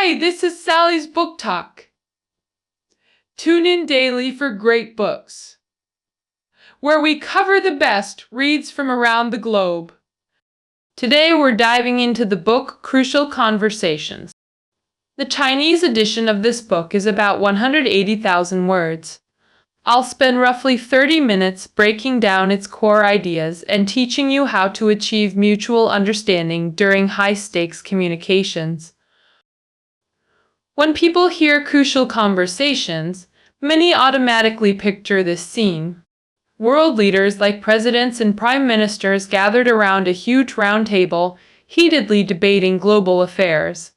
Hi, this is Sally's Book Talk. Tune in daily for great books, where we cover the best reads from around the globe. Today we're diving into the book Crucial Conversations. The Chinese edition of this book is about 180,000 words. I'll spend roughly 30 minutes breaking down its core ideas and teaching you how to achieve mutual understanding during high-stakes communications. When people hear crucial conversations, many automatically picture this scene. World leaders like presidents and prime ministers gathered around a huge round table, heatedly debating global affairs.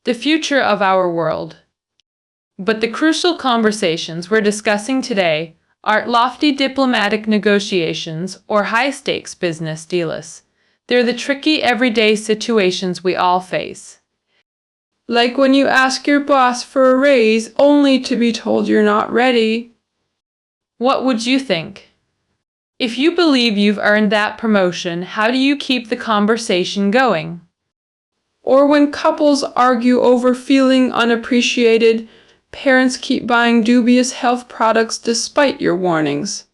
The future of our world. But the crucial conversations we're discussing today aren't lofty diplomatic negotiations or high-stakes business deals. They're the tricky everyday situations we all face. Like when you ask your boss for a raise only to be told you're not ready. What would you think? If you believe you've earned that promotion, how do you keep the conversation going? Or when couples argue over feeling unappreciated, parents keep buying dubious health products despite your warnings.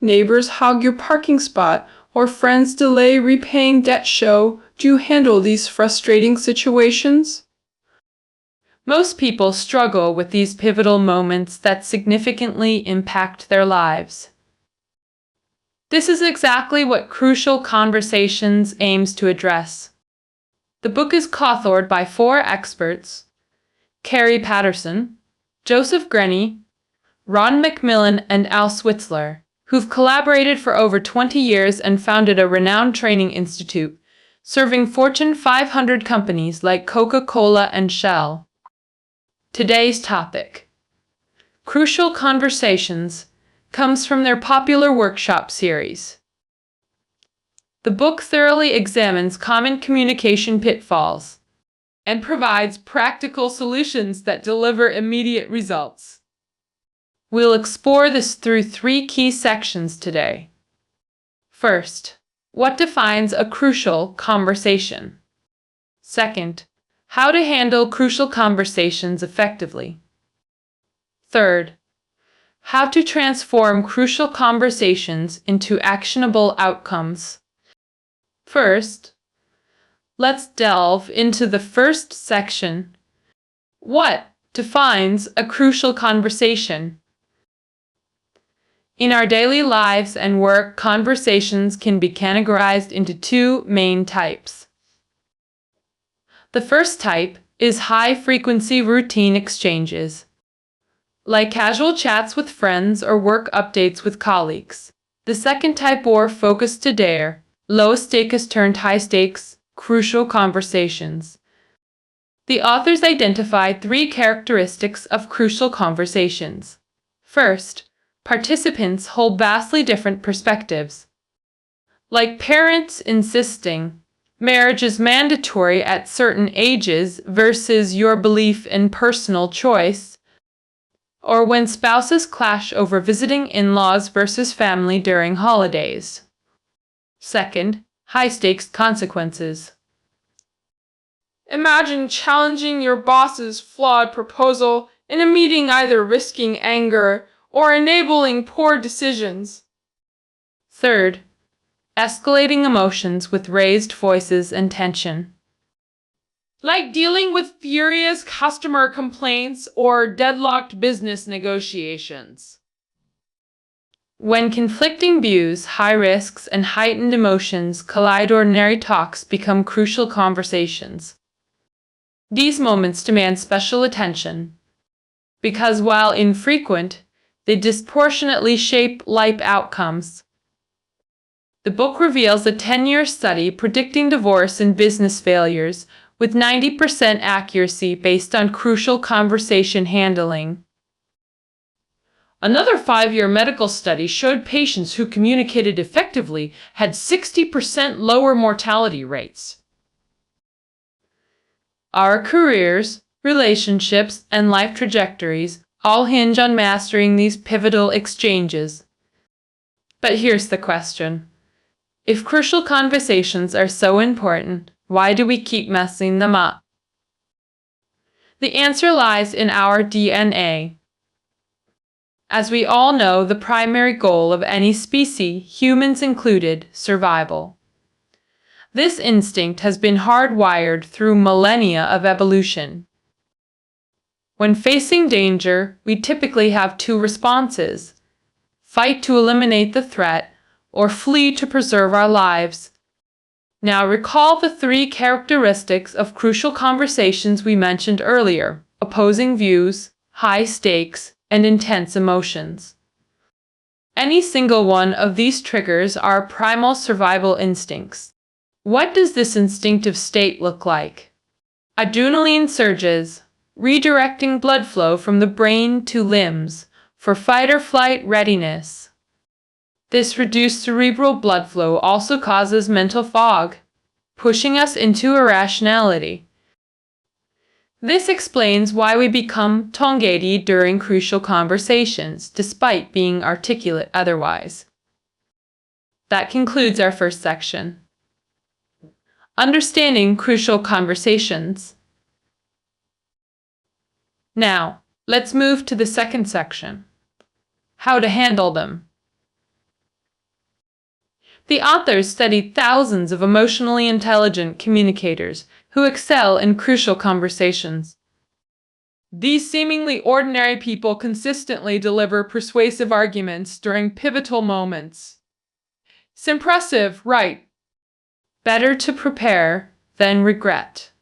Neighbors hog your parking spot, or friends delay repaying debt. Do you handle these frustrating situations? Most people struggle with these pivotal moments that significantly impact their lives. This is exactly what Crucial Conversations aims to address. The book is co-authored by 4 experts: Carrie Patterson, Joseph Grenny, Ron McMillan, and Al Switzler, who've collaborated for over 20 years and founded a renowned training institute, serving Fortune 500 companies like Coca-Cola and Shell. Today's topic, Crucial Conversations, comes from their popular workshop series. The book thoroughly examines common communication pitfalls and provides practical solutions that deliver immediate results. We'll explore this through 3 key sections today. First, what defines a crucial conversation? Second, how to handle crucial conversations effectively. Third, how to transform crucial conversations into actionable outcomes. First, let's delve into the first section. What defines a crucial conversation? In our daily lives and work, conversations can be categorized into 2 main types. The first type is high-frequency routine exchanges, like casual chats with friends or work updates with colleagues. The second type, or focused to dare, low-stakes turned high-stakes, crucial conversations. The authors identified 3 characteristics of crucial conversations. First, participants hold vastly different perspectives. Like parents insisting marriage is mandatory at certain ages versus your belief in personal choice, or when spouses clash over visiting in-laws versus family during holidays. Second, high-stakes consequences. Imagine challenging your boss's flawed proposal in a meeting, either risking anger or enabling poor decisions. Third, escalating emotions with raised voices and tension. Like dealing with furious customer complaints or deadlocked business negotiations. When conflicting views, high risks, and heightened emotions collide, ordinary talks become crucial conversations. These moments demand special attention, because while infrequent, they disproportionately shape life outcomes. The book reveals a 10-year study predicting divorce and business failures with 90% accuracy based on crucial conversation handling. Another 5-year medical study showed patients who communicated effectively had 60% lower mortality rates. Our careers, relationships, and life trajectories all hinge on mastering these pivotal exchanges. But here's the question. If crucial conversations are so important, why do we keep messing them up? The answer lies in our DNA. As we all know, the primary goal of any species, humans included, survival. This instinct has been hardwired through millennia of evolution. When facing danger, we typically have two responses: fight to eliminate the threat, or flee to preserve our lives. Now recall the three characteristics of crucial conversations we mentioned earlier: opposing views, high stakes, and intense emotions. Any single one of these triggers our primal survival instincts. What does this instinctive state look like? Adrenaline surges, redirecting blood flow from the brain to limbs for fight or flight readiness. This reduced cerebral blood flow also causes mental fog, pushing us into irrationality. This explains why we become tongue-giddy during crucial conversations, despite being articulate otherwise. That concludes our first section. Understanding crucial conversations. Now, let's move to the second section. How to handle them. The authors studied thousands of emotionally intelligent communicators who excel in crucial conversations. These seemingly ordinary people consistently deliver persuasive arguments during pivotal moments. It's impressive, right? Better to prepare than regret.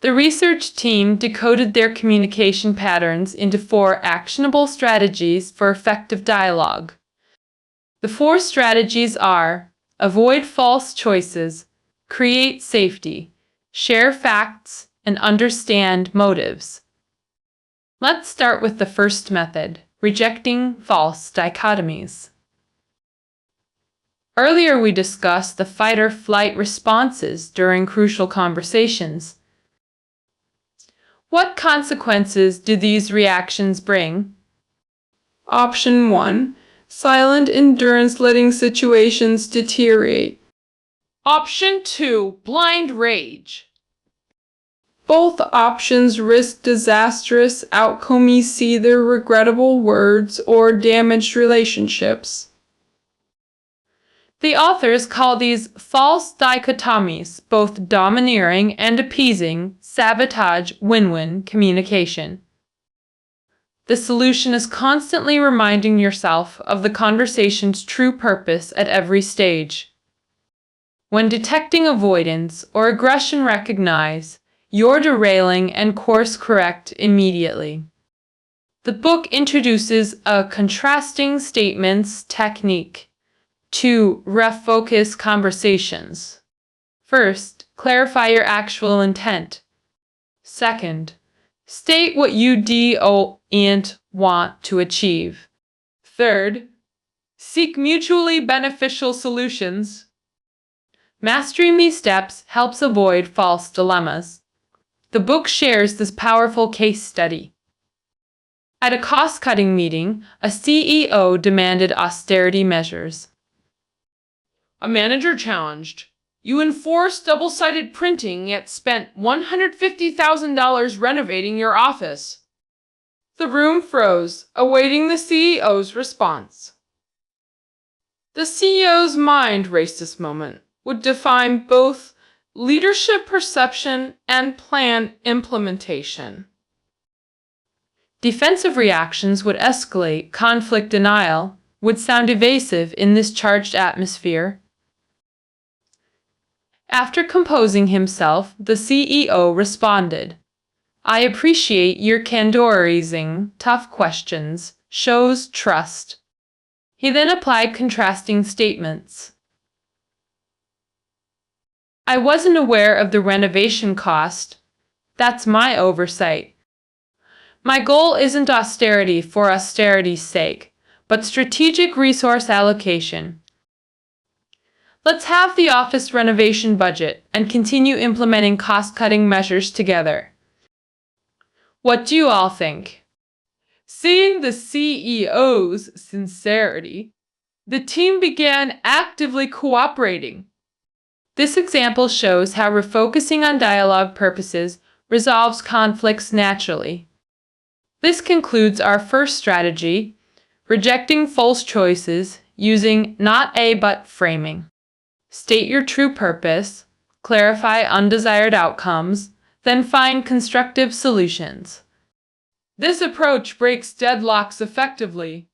The research team decoded their communication patterns into 4 actionable strategies for effective dialogue. The 4 strategies are: avoid false choices, create safety, share facts, and understand motives. Let's start with the first method, rejecting false dichotomies. Earlier we discussed the fight or flight responses during crucial conversations. What consequences do these reactions bring? Option 1. Silent endurance, letting situations deteriorate. Option 2. Blind rage. Both options risk disastrous outcomes, see either regrettable words or damaged relationships. The authors call these false dichotomies, both domineering and appeasing, sabotage win-win communication. The solution is constantly reminding yourself of the conversation's true purpose at every stage. When detecting avoidance or aggression, recognize you're derailing and course correct immediately. The book introduces a contrasting statements technique to refocus conversations. First, clarify your actual intent. Second, state what you don't want to achieve. Third, seek mutually beneficial solutions. Mastering these steps helps avoid false dilemmas. The book shares this powerful case study. At a cost-cutting meeting, a CEO demanded austerity measures. A manager challenged, "You enforced double-sided printing yet spent $150,000 renovating your office." The room froze, awaiting the CEO's response. The CEO's mind raced. This moment would define both leadership perception and plan implementation. Defensive reactions would escalate. Conflict denial would sound evasive in this charged atmosphere. After composing himself, the CEO responded, "I appreciate your candor. Raising tough questions shows trust." He then applied contrasting statements. "I wasn't aware of the renovation cost. That's my oversight. My goal isn't austerity for austerity's sake, but strategic resource allocation. Let's have the office renovation budget and continue implementing cost-cutting measures together." What do you all think? Seeing the CEO's sincerity, the team began actively cooperating. This example shows how refocusing on dialogue purposes resolves conflicts naturally. This concludes our first strategy, rejecting false choices using not a but framing. State your true purpose, clarify undesired outcomes, then find constructive solutions. This approach breaks deadlocks effectively.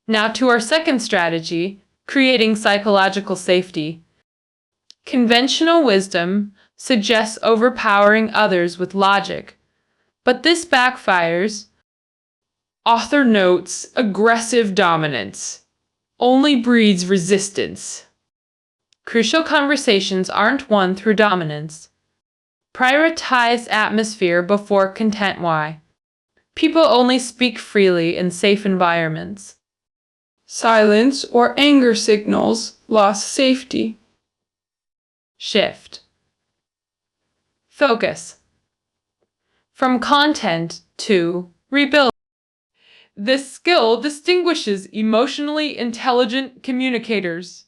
Now to our second strategy, creating psychological safety. Conventional wisdom suggests overpowering others with logic, but this backfires. Author notes aggressive dominance only breeds resistance. Crucial conversations aren't won through dominance. Prioritize atmosphere before content. Why? People only speak freely in safe environments. Silence or anger signals lost safety. Shift. Focus. From content to rebuild. This skill distinguishes emotionally intelligent communicators.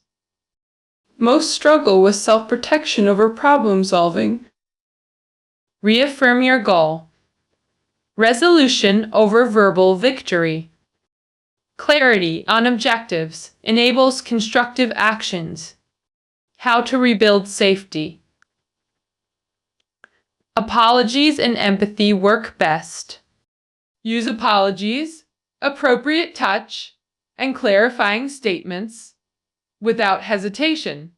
Most struggle with self-protection over problem solving. Reaffirm your goal. Resolution over verbal victory. Clarity on objectives enables constructive actions. How to rebuild safety. Apologies and empathy work best. Use apologies, appropriate touch, and clarifying statements without hesitation.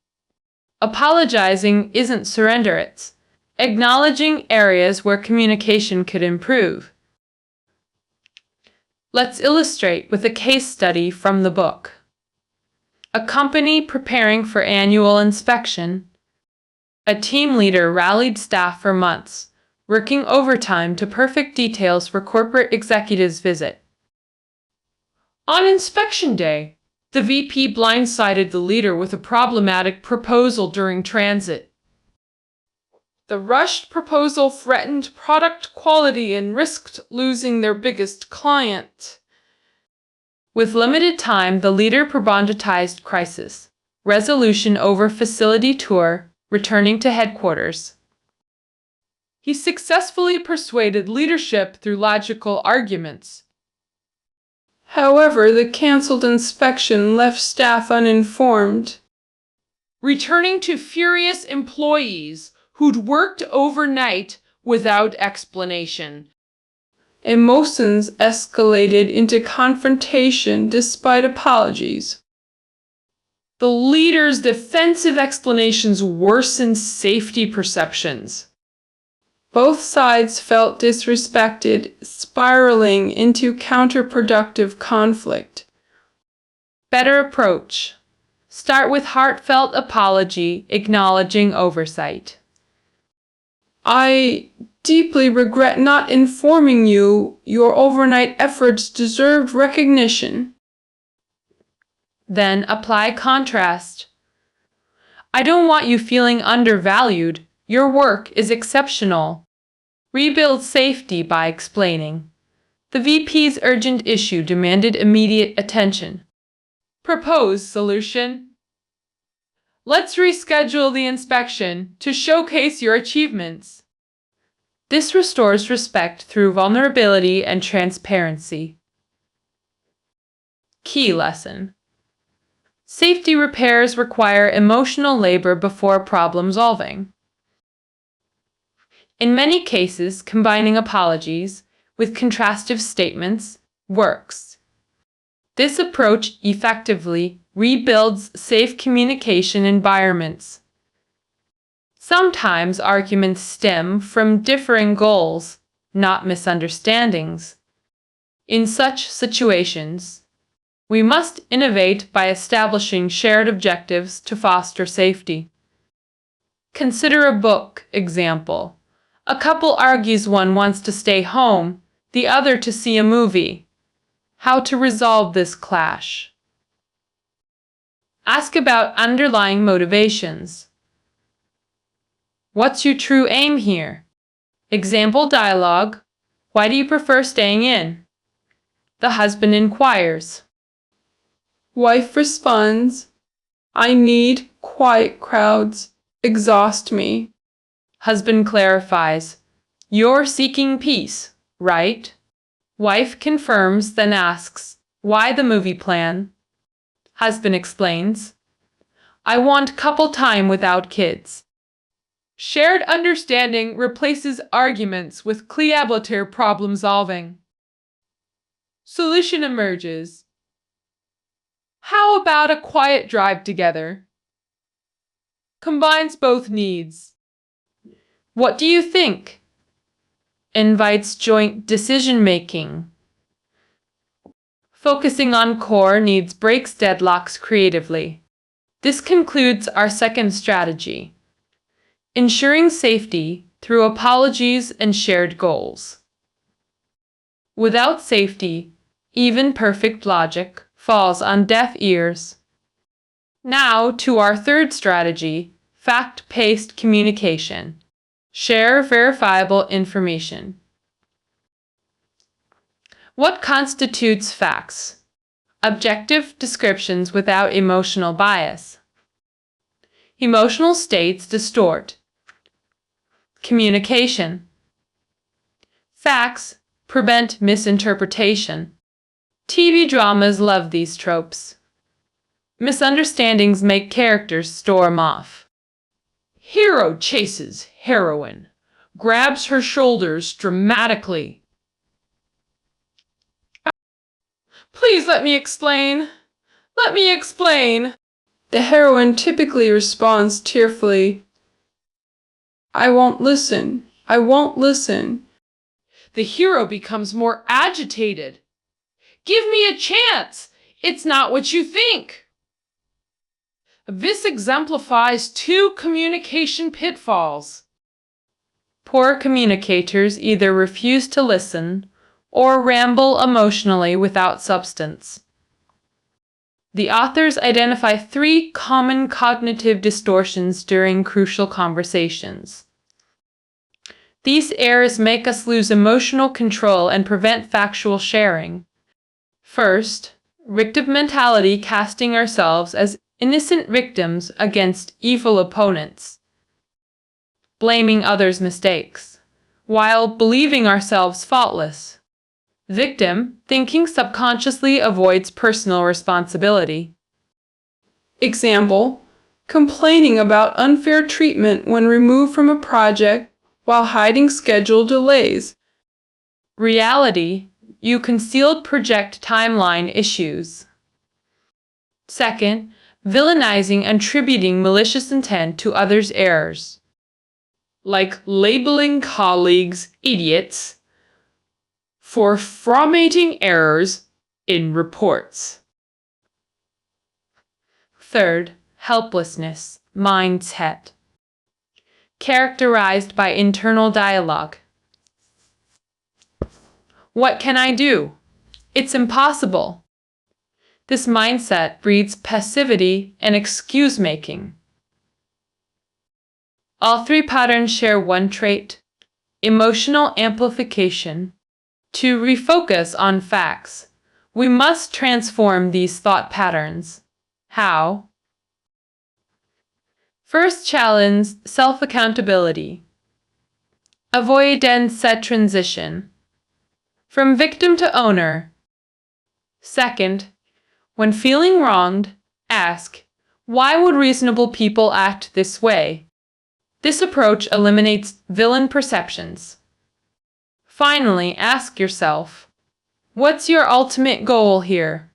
Apologizing isn't surrender, it's acknowledging areas where communication could improve. Let's illustrate with a case study from the book. A company preparing for annual inspection. A team leader rallied staff for months, working overtime to perfect details for corporate executives' visit. On inspection day, the VP blindsided the leader with a problematic proposal during transit. The rushed proposal threatened product quality and risked losing their biggest client. With limited time, the leader prioritized crisis resolution over facility tour, returning to headquarters. He successfully persuaded leadership through logical arguments. However, the canceled inspection left staff uninformed, returning to furious employees who'd worked overnight without explanation. Emotions escalated into confrontation despite apologies. The leader's defensive explanations worsened safety perceptions. Both sides felt disrespected, spiraling into counterproductive conflict. Better approach. Start with heartfelt apology, acknowledging oversight. I deeply regret not informing you. Your overnight efforts deserved recognition. Then apply contrast. I don't want you feeling undervalued. Your work is exceptional. Rebuild safety by explaining. The VP's urgent issue demanded immediate attention. Propose solution. Let's reschedule the inspection to showcase your achievements. This restores respect through vulnerability and transparency. Key lesson. Safety repairs require emotional labor before problem solving. In many cases, combining apologies with contrastive statements works. This approach effectively rebuilds safe communication environments. Sometimes arguments stem from differing goals, not misunderstandings. In such situations, we must innovate by establishing shared objectives to foster safety. Consider a book example. A couple argues one wants to stay home, the other to see a movie. How to resolve this clash? Ask about underlying motivations. What's your true aim here? Example dialogue. Why do you prefer staying in? The husband inquires. Wife responds, I need quiet crowds, exhaust me. Husband clarifies. You're seeking peace, right? Wife confirms, then asks, why the movie plan? Husband explains, I want couple time without kids. Shared understanding replaces arguments with collaborative problem solving. Solution emerges. How about a quiet drive together? Combines both needs. What do you think? Invites joint decision making. Focusing on core needs breaks deadlocks creatively. This concludes our second strategy. Ensuring safety through apologies and shared goals. Without safety, even perfect logic falls on deaf ears. Now to our third strategy, fact-based communication. Share verifiable information. What constitutes facts? Objective descriptions without emotional bias. Emotional states distort. Communication. Facts prevent misinterpretation. TV dramas love these tropes. Misunderstandings make characters storm off. Hero chases heroine, grabs her shoulders dramatically. Please let me explain. Let me explain. The heroine typically responds tearfully, I won't listen. I won't listen. The hero becomes more agitated. Give me a chance. It's not what you think. This exemplifies two communication pitfalls. Poor communicators either refuse to listen or ramble emotionally without substance. The authors identify 3 common cognitive distortions during crucial conversations. These errors make us lose emotional control and prevent factual sharing. First, victim mentality, casting ourselves as innocent victims against evil opponents, blaming others' mistakes, while believing ourselves faultless. Victim thinking subconsciously avoids personal responsibility. Example, complaining about unfair treatment when removed from a project while hiding schedule delays. Reality, you concealed project timeline issues. Second, villainizing and attributing malicious intent to others' errors, like labeling colleagues idiots for formatting errors in reports. Third, helplessness mindset, characterized by internal dialogue. What can I do? It's impossible. This mindset breeds passivity and excuse-making. All 3 patterns share one trait: emotional amplification. To refocus on facts, we must transform these thought patterns. How? First, challenge self-accountability. Avoid and set transition from victim to owner. Second, when feeling wronged, ask, why would reasonable people act this way? This approach eliminates villain perceptions. Finally, ask yourself, what's your ultimate goal here?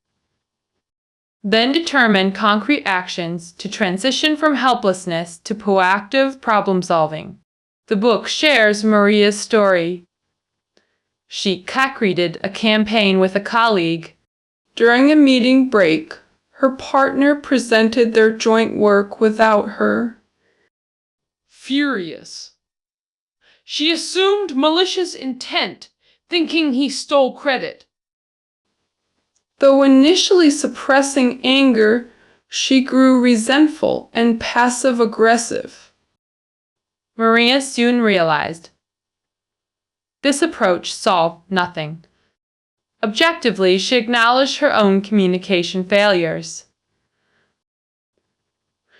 Then determine concrete actions to transition from helplessness to proactive problem solving. The book shares Maria's story. She co-created a campaign with a colleague. During a meeting break, her partner presented their joint work without her. Furious, she assumed malicious intent, thinking he stole credit. Though initially suppressing anger, she grew resentful and passive-aggressive. Maria soon realized this approach solved nothing. Objectively, she acknowledged her own communication failures.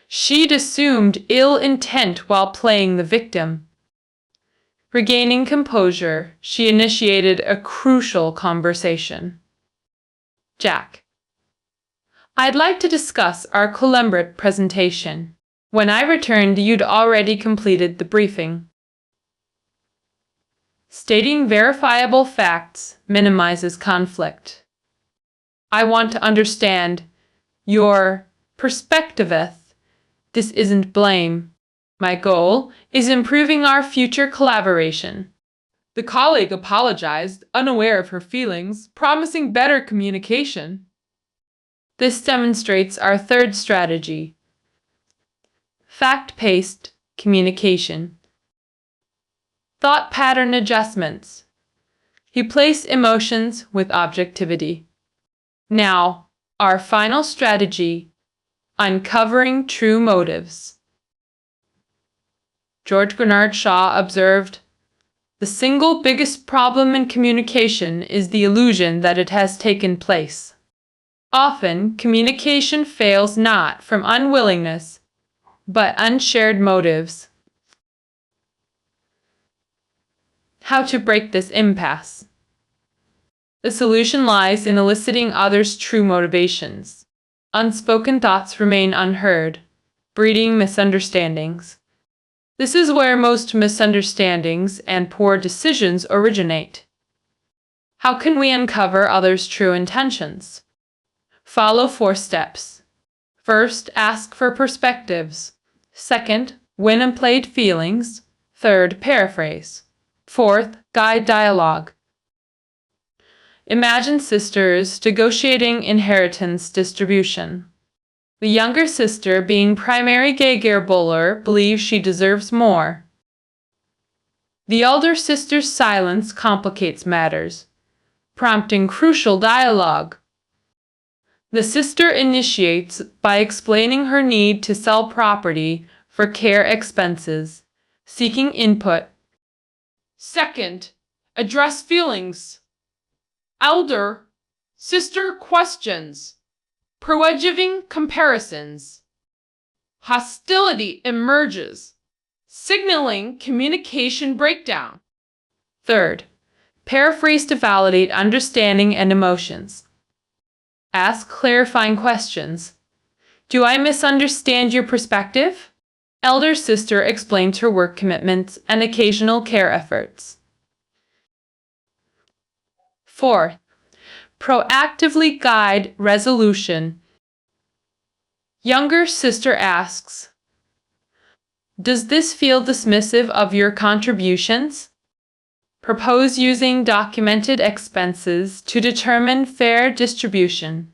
She'd assumed ill intent while playing the victim. Regaining composure, she initiated a crucial conversation. Jack, I'd like to discuss our Colembrate presentation. When I returned, you'd already completed the briefing. Stating verifiable facts minimizes conflict. I want to understand your perspective. This isn't blame. My goal is improving our future collaboration. The colleague apologized, unaware of her feelings, promising better communication. This demonstrates our third strategy: fact-based communication. Thought pattern adjustments. He placed emotions with objectivity. Now, our final strategy: uncovering true motives. George Bernard Shaw observed, "The single biggest problem in communication is the illusion that it has taken place." Often, communication fails not from unwillingness, but unshared motives. How to break this impasse? The solution lies in eliciting others' true motivations. Unspoken thoughts remain unheard, breeding misunderstandings. This is where most misunderstandings and poor decisions originate. How can we uncover others' true intentions? Follow 4 steps. First, ask for perspectives. Second, win and played feelings. Third, paraphrase. Fourth, guide dialogue. Imagine sisters negotiating inheritance distribution. The younger sister, being primary caregiver, believes she deserves more. The elder sister's silence complicates matters, prompting crucial dialogue. The sister initiates by explaining her need to sell property for care expenses, seeking input. Second, address feelings. Elder sister questions, provoking comparisons. Hostility emerges, signaling communication breakdown. Third, paraphrase to validate understanding and emotions. Ask clarifying questions. Do I misunderstand your perspective? Elder sister explains her work commitments and occasional care efforts. Fourth, proactively guide resolution. Younger sister asks, "Does this feel dismissive of your contributions?" Propose using documented expenses to determine fair distribution.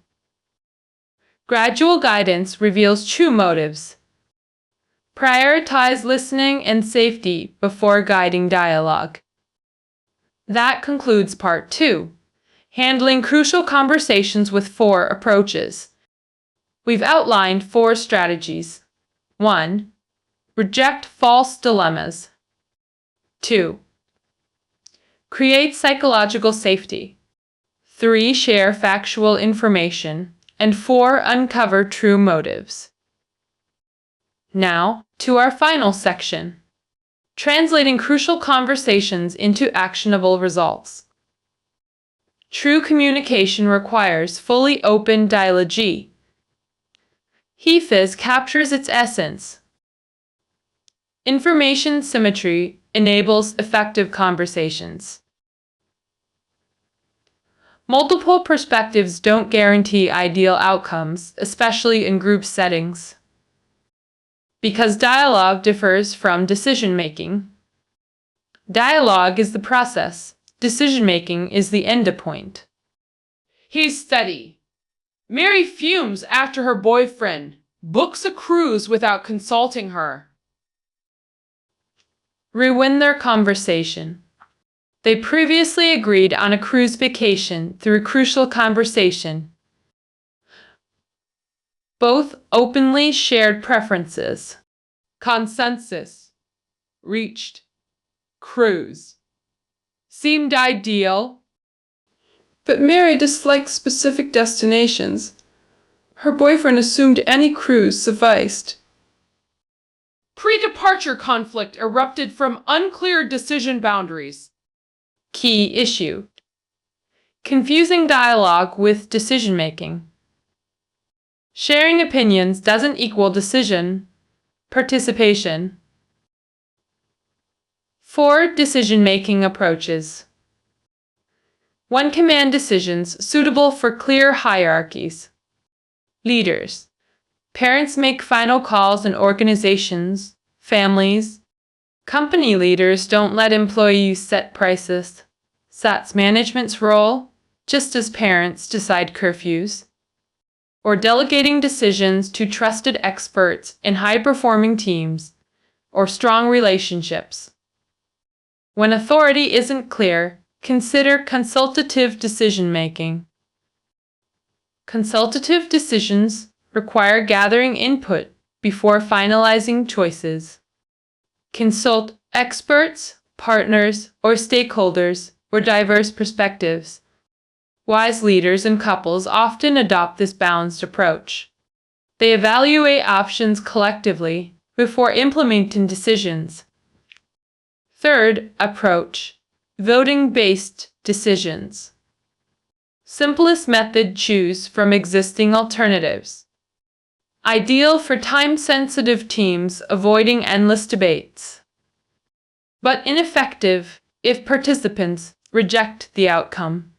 Gradual guidance reveals true motives. Prioritize listening and safety before guiding dialogue. That concludes part 2. Handling crucial conversations with 4 approaches. We've outlined 4 strategies. 1. Reject false dilemmas. 2. Create psychological safety. 3. Share factual information. And 4. Uncover true motives. Now, to our final section. Translating crucial conversations into actionable results. True communication requires fully open dialogue. HEFIS captures its essence. Information symmetry enables effective conversations. Multiple perspectives don't guarantee ideal outcomes, especially in group settings. Because dialogue differs from decision-making. Dialogue is the process. Decision-making is the end point. He's steady. Mary fumes after her boyfriend books a cruise without consulting her. Ruin their conversation. They previously agreed on a cruise vacation through a crucial conversation. Both openly shared preferences. Consensus reached. Cruise seemed ideal. But Mary disliked specific destinations. Her boyfriend assumed any cruise sufficed. Pre-departure conflict erupted from unclear decision boundaries. Key issue: confusing dialogue with decision-making. Sharing opinions doesn't equal decision participation. 4 decision-making approaches. 1. Command decisions suitable for clear hierarchies. Leaders. Parents make final calls in organizations, families. Company leaders don't let employees set prices. That's management's role, just as parents decide curfews. Or delegating decisions to trusted experts in high-performing teams or strong relationships. When authority isn't clear, consider consultative decision-making. Consultative decisions require gathering input before finalizing choices. Consult experts, partners, or stakeholders for diverse perspectives. Wise leaders and couples often adopt this balanced approach. They evaluate options collectively before implementing decisions. 3rd approach: voting-based decisions. Simplest method: choose from existing alternatives. Ideal for time-sensitive teams avoiding endless debates, but ineffective if participants reject the outcome.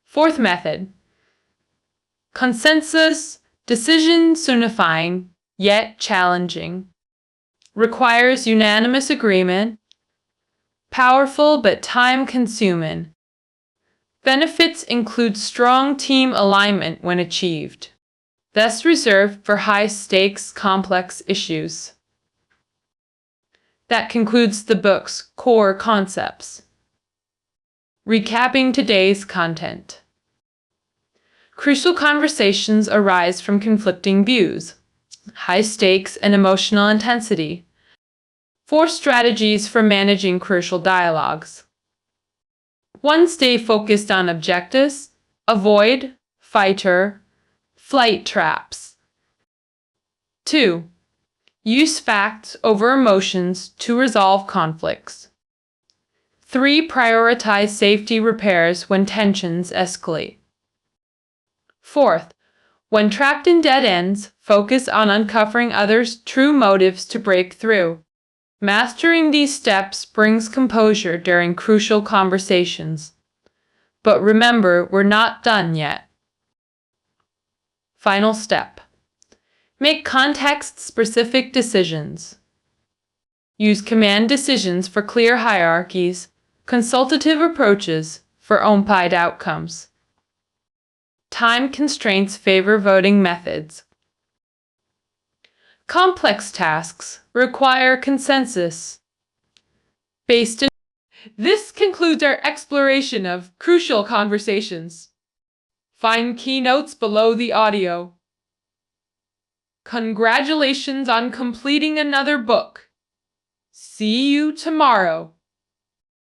4th method: consensus decisions, unifying yet challenging. Requires unanimous agreement. Powerful but time-consuming. Benefits include strong team alignment when achieved. Thus reserved for high-stakes, complex issues. That concludes the book's core concepts. Recapping today's content. Crucial conversations arise from conflicting views, high stakes, and emotional intensity. 4 strategies for managing crucial dialogues. 1. Stay focused on objectives. Avoid fight traps. 2. Use facts over emotions to resolve conflicts. 3. Prioritize safety repairs when tensions escalate. 4th, when trapped in dead ends, focus on uncovering others' true motives to break through. Mastering these steps brings composure during crucial conversations. But remember, we're not done yet. Final step: make context-specific decisions. Use command decisions for clear hierarchies, consultative approaches for unified outcomes. Time constraints favor voting methods. Complex tasks require consensus. This concludes our exploration of crucial conversations. Find keynotes below the audio. Congratulations on completing another book. See you tomorrow.